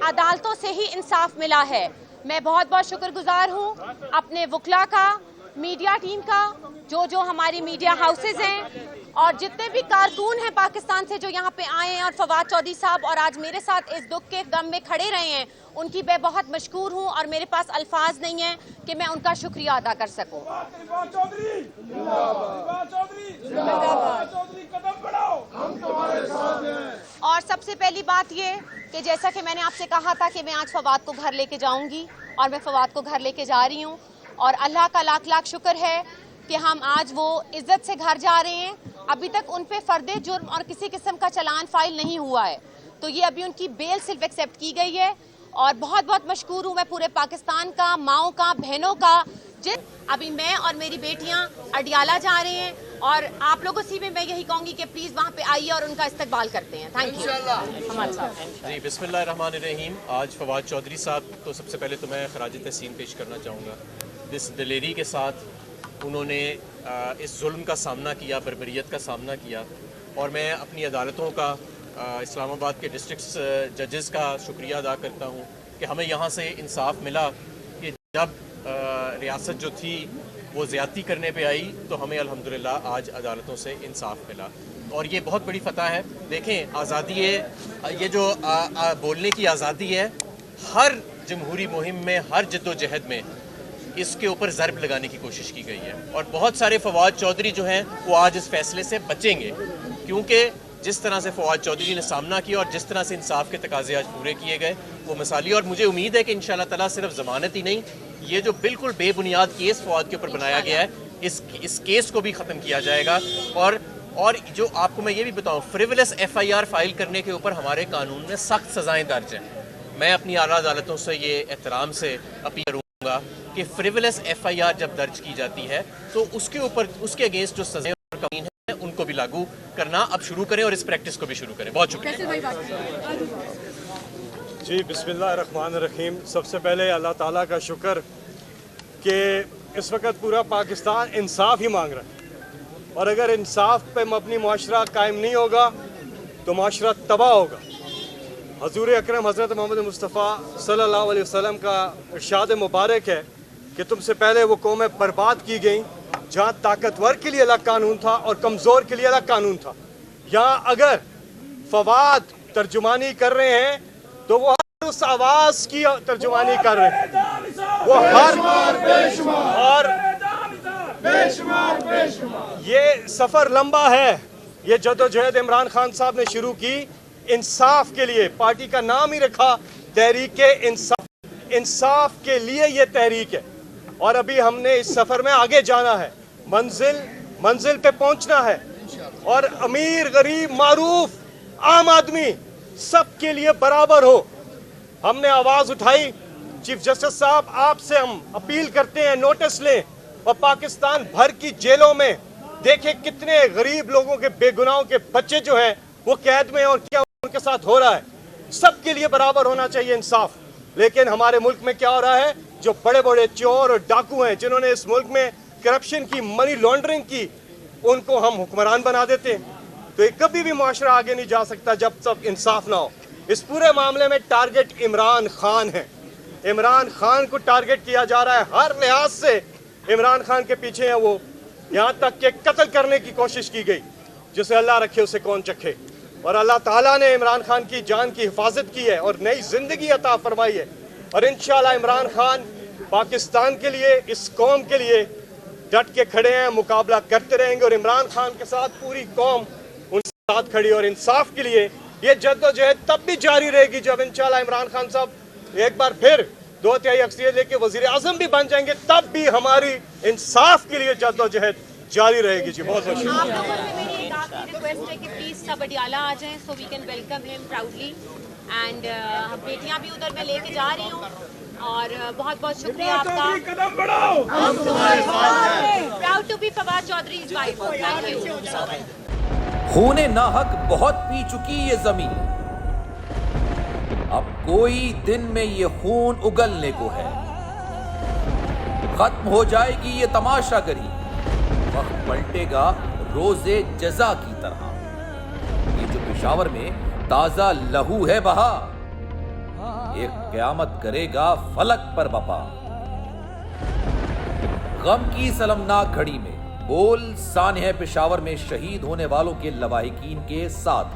अदालतों से ही इंसाफ मिला है। मैं बहुत बहुत शुक्रगुजार हूँ अपने वकला का, मीडिया टीम का, जो हमारी मीडिया हाउसेज हैं और जितने भी कारकुन हैं पाकिस्तान से जो यहाँ पे आए हैं, और फवाद चौधरी साहब और आज मेरे साथ इस दुख के गम में खड़े रहे हैं, उनकी मैं बहुत मशकूर हूँ और मेरे पास अल्फाज नहीं हैं कि मैं उनका शुक्रिया अदा कर सकूँ। और सबसे पहली बात ये कि जैसा कि मैंने आपसे कहा था कि मैं आज फवाद को घर लेके जाऊंगी और मैं फवाद को घर लेके जा रही हूँ, और अल्लाह का लाख लाख शुक्र है कि हम आज वो इज्जत से घर जा रहे हैं। अभी तक उन पे फर्दे जुर्म और किसी किस्म का चलान फाइल नहीं हुआ है, तो ये अभी उनकी बेल सिर्फ एक्सेप्ट की गई है। और बहुत बहुत मशकूर हूँ मैं पूरे पाकिस्तान का, माओं का, बहनों का। अभी मैं और मेरी बेटियां अडियाला जा रहे हैं, और आप लोगों से भी मैं यही कहूँगी कि प्लीज़ वहाँ पे आइए और उनका इस्तकबाल करते हैं। Thank you. हमारे साथ जी, बिस्मिल्लाहिर्रहमानिर्रहीम। आज फवाद चौधरी साहब तो सबसे पहले तो मैं खराज तहसीन पेश करना चाहूँगा। जिस दिलेरी के साथ उन्होंने इस जुल्म का सामना किया, बर्बरियत का सामना किया, और मैं अपनी अदालतों का, इस्लामाबाद के डिस्ट्रिक्ट जजेस का शुक्रिया अदा करता हूँ कि हमें यहाँ से इंसाफ मिला कि जब रियासत जो थी वो ज़्यादती करने पे आई तो हमें अल्हम्दुलिल्लाह आज अदालतों से इंसाफ मिला, और ये बहुत बड़ी फ़तह है। देखें, आज़ादी है, ये जो बोलने की आज़ादी है, हर जमहूरी मुहिम में, हर जद्दोजहद में इसके ऊपर ज़रब लगाने की कोशिश की गई है, और बहुत सारे फवाद चौधरी जो हैं वो आज इस फैसले से बचेंगे, क्योंकि जिस तरह से फवाद चौधरी ने सामना किया और जिस तरह से इंसाफ के तकाजे आज पूरे किए गए वो मिसाली। और मुझे उम्मीद है कि इंशाअल्लाह ताला सिर्फ ज़मानत ही नहीं, ये जो बिल्कुल बेबुनियाद केस फवाद के ऊपर बनाया गया है, इस केस को भी ख़त्म किया जाएगा। और जो आपको मैं ये भी बताऊँ, फ्रिवलेस FIR फाइल करने के ऊपर हमारे कानून में सख्त सज़ाएँ दर्ज हैं। मैं अपनी आला अदालतों से ये एहतराम से अपील करूँगा कि फ्रिवलेस FIR जब दर्ज की जाती है तो उसके ऊपर, उसके अगेंस्ट जो सज़ाएँ और कानून हैं उनको भी लागू करना अब शुरू करें और इस प्रैक्टिस को भी शुरू करें। बहुत शुक्रिया। जी, बिस्मिल्लाहिर्रहमानिर्रहीम। सबसे पहले अल्लाह ताला का शुक्र कि इस वक्त पूरा पाकिस्तान इंसाफ ही मांग रहा है, और अगर इंसाफ पे मबनी माशरा कायम नहीं होगा तो माशरा तबाह होगा। हजूर अकरम हज़रत मोहम्मद मुस्तफ़ा सल्लल्लाहु अलैहि वसल्लम का इरशाद मुबारक है कि तुमसे पहले वो कौमें बर्बाद की गई जहाँ ताकतवर के लिए अलग कानून था और कमज़ोर के लिए अलग कानून था। यहाँ अगर फवाद तर्जुमानी कर रहे हैं तो वो हर उस आवाज़ की तर्जुमानी कर रहे हैं, वो हर और ये सफ़र लंबा है। ये जदोजहद इमरान खान साहब ने शुरू की इंसाफ के लिए, पार्टी का नाम ही रखा तहरीक इंसाफ, इंसाफ के लिए ये तहरीक है, और अभी हमने इस सफ़र में आगे जाना है, मंजिल पे पहुंचना है, और अमीर, गरीब, मारूफ, आम आदमी सब के लिए बराबर हो। हमने आवाज़ उठाई। चीफ जस्टिस साहब, आपसे हम अपील करते हैं, नोटिस लें और पाकिस्तान भर की जेलों में देखें कितने गरीब लोगों के, बेगुनाहों के बच्चे जो हैं वो कैद में, और क्या उनके साथ हो रहा है। सबके लिए बराबर होना चाहिए इंसाफ। लेकिन हमारे मुल्क में क्या हो रहा है, जो बड़े बड़े चोर और डाकू हैं जिन्होंने इस मुल्क में करप्शन की, मनी लॉन्ड्रिंग की, उनको हम हुक्मरान बना देते हैं। तो ये कभी भी माशरा आगे नहीं जा सकता जब तक इंसाफ ना हो। इस पूरे मामले में टारगेट इमरान खान है। इमरान खान को टारगेट किया जा रहा है, हर लिहाज से इमरान खान के पीछे है वो। यहाँ तक कि कत्ल करने की कोशिश की गई, जिसे अल्लाह रखे उसे कौन चखे। और अल्लाह ताला ने इमरान खान की जान की हिफाजत की है और नई जिंदगी अता फरमाई है, और इंशाअल्लाह इमरान खान पाकिस्तान के लिए, इस कौम के लिए डट के खड़े हैं, मुकाबला करते रहेंगे, और इमरान खान के साथ पूरी कौम उनके साथ खड़ी। और इंसाफ के लिए ये जद्दोजहद तब भी जारी रहेगी जब इंशाअल्लाह इमरान खान साहब एक बार फिर 2/3 अक्सरियत लेके वजीर आजम भी बन जाएंगे, तब भी हमारी इंसाफ के लिए जद्दोजहद जारी रहेगी। जी, बहुत बहुत शुक्रिया। आप लोगों से मेरी एक आखिरी रिक्वेस्ट है कि प्लीज सब अडियाला आ जाएं so we can welcome him proudly, and बेटियां भी उधर मैं लेके जा रही हूँ, और बहुत बहुत शुक्रिया आपका। Proud to be Fawad Chaudhry's wife. Thank you. खूने नाहक बहुत पी चुकी ये जमीन, अब कोई दिन में ये खून उगलने को है। खत्म हो जाएगी ये तमाशागरी, वक्त पलटेगा रोजे जजा की तरह। ये जो पेशावर में ताजा लहू है बहा, ایک قیامت کرے گا فلک پر بپا۔ غم کی سلمناک گھڑی میں بول سانحہ پشاور میں شہید ہونے والوں کے لواحقین کے ساتھ